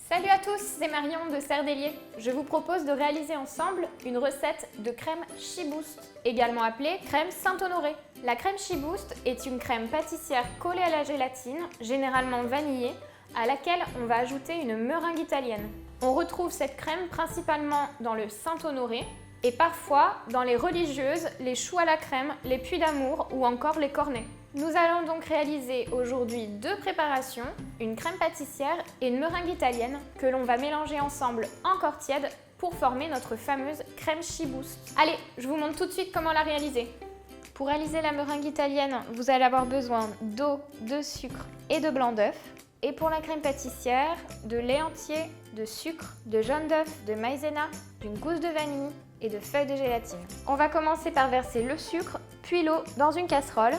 Salut à tous, c'est Marion de Serdelier. Je vous propose de réaliser ensemble une recette de crème Shiboost, également appelée crème Saint-Honoré. La crème Shiboost est une crème pâtissière collée à la gélatine, généralement vanillée, à laquelle on va ajouter une meringue italienne. On retrouve cette crème principalement dans le Saint-Honoré et parfois dans les religieuses, les choux à la crème, les puits d'amour ou encore les cornets. Nous allons donc réaliser aujourd'hui deux préparations, une crème pâtissière et une meringue italienne que l'on va mélanger ensemble encore tiède pour former notre fameuse crème Shiboost. Allez, je vous montre tout de suite comment la réaliser. Pour réaliser la meringue italienne, vous allez avoir besoin d'eau, de sucre et de blanc d'œuf. Et pour la crème pâtissière, de lait entier, de sucre, de jaune d'œuf, de maïzena, d'une gousse de vanille et de feuilles de gélatine. On va commencer par verser le sucre, puis l'eau dans une casserole.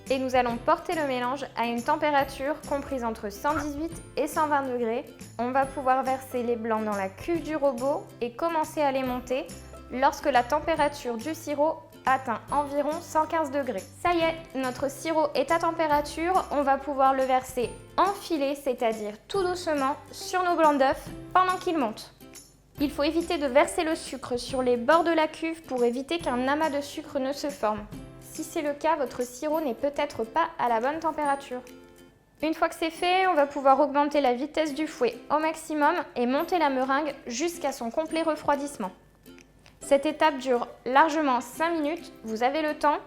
Et nous allons porter le mélange à une température comprise entre 118 et 120 degrés. On va pouvoir verser les blancs dans la cuve du robot et commencer à les monter lorsque la température du sirop atteint environ 115 degrés. Ça y est, notre sirop est à température, on va pouvoir le verser en filet, c'est-à-dire tout doucement sur nos blancs d'œufs pendant qu'il monte. Il faut éviter de verser le sucre sur les bords de la cuve pour éviter qu'un amas de sucre ne se forme. Si c'est le cas, votre sirop n'est peut-être pas à la bonne température. Une fois que c'est fait, on va pouvoir augmenter la vitesse du fouet au maximum et monter la meringue jusqu'à son complet refroidissement. Cette étape dure largement 5 minutes, vous avez le temps.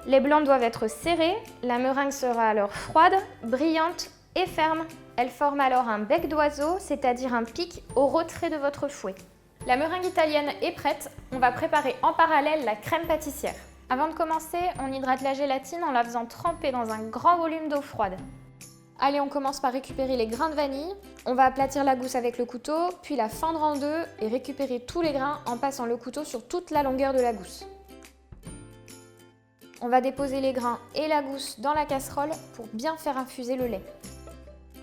Les blancs doivent être serrés, la meringue sera alors froide, brillante et ferme. Elle forme alors un bec d'oiseau, c'est-à-dire un pic au retrait de votre fouet. La meringue italienne est prête, on va préparer en parallèle la crème pâtissière. Avant de commencer, on hydrate la gélatine en la faisant tremper dans un grand volume d'eau froide. Allez, on commence par récupérer les grains de vanille. On va aplatir la gousse avec le couteau, puis la fendre en deux et récupérer tous les grains en passant le couteau sur toute la longueur de la gousse. On va déposer les grains et la gousse dans la casserole pour bien faire infuser le lait.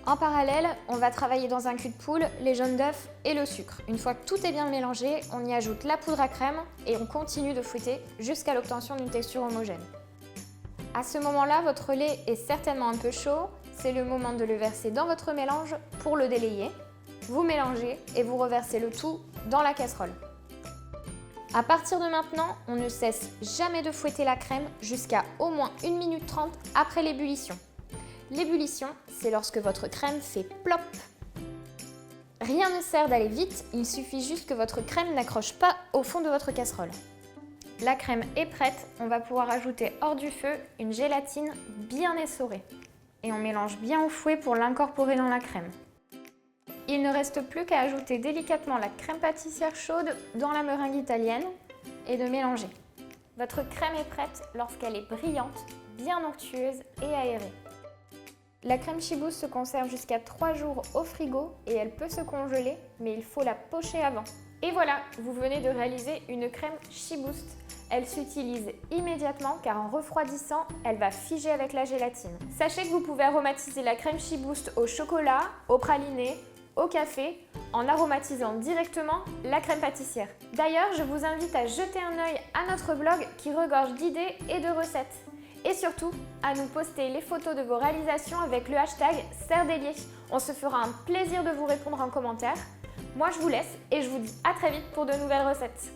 En parallèle, on va travailler dans un cul de poule les jaunes d'œufs et le sucre. Une fois que tout est bien mélangé, on y ajoute la poudre à crème et on continue de fouetter jusqu'à l'obtention d'une texture homogène. À ce moment-là, votre lait est certainement un peu chaud. C'est le moment de le verser dans votre mélange pour le délayer. Vous mélangez et vous reversez le tout dans la casserole. À partir de maintenant, on ne cesse jamais de fouetter la crème jusqu'à au moins 1 minute 30 après l'ébullition. L'ébullition, c'est lorsque votre crème fait plop. Rien ne sert d'aller vite, il suffit juste que votre crème n'accroche pas au fond de votre casserole. La crème est prête, on va pouvoir ajouter hors du feu une gélatine bien essorée. Et on mélange bien au fouet pour l'incorporer dans la crème. Il ne reste plus qu'à ajouter délicatement la crème pâtissière chaude dans la meringue italienne et de mélanger. Votre crème est prête lorsqu'elle est brillante, bien onctueuse et aérée. La crème Shiboost se conserve jusqu'à 3 jours au frigo et elle peut se congeler, mais il faut la pocher avant. Et voilà, vous venez de réaliser une crème Shiboost. Elle s'utilise immédiatement car en refroidissant, elle va figer avec la gélatine. Sachez que vous pouvez aromatiser la crème Shiboost au chocolat, au praliné, au café, en aromatisant directement la crème pâtissière. D'ailleurs, je vous invite à jeter un œil à notre blog qui regorge d'idées et de recettes. Et surtout, à nous poster les photos de vos réalisations avec le hashtag Serdelier. On se fera un plaisir de vous répondre en commentaire. Moi, je vous laisse et je vous dis à très vite pour de nouvelles recettes.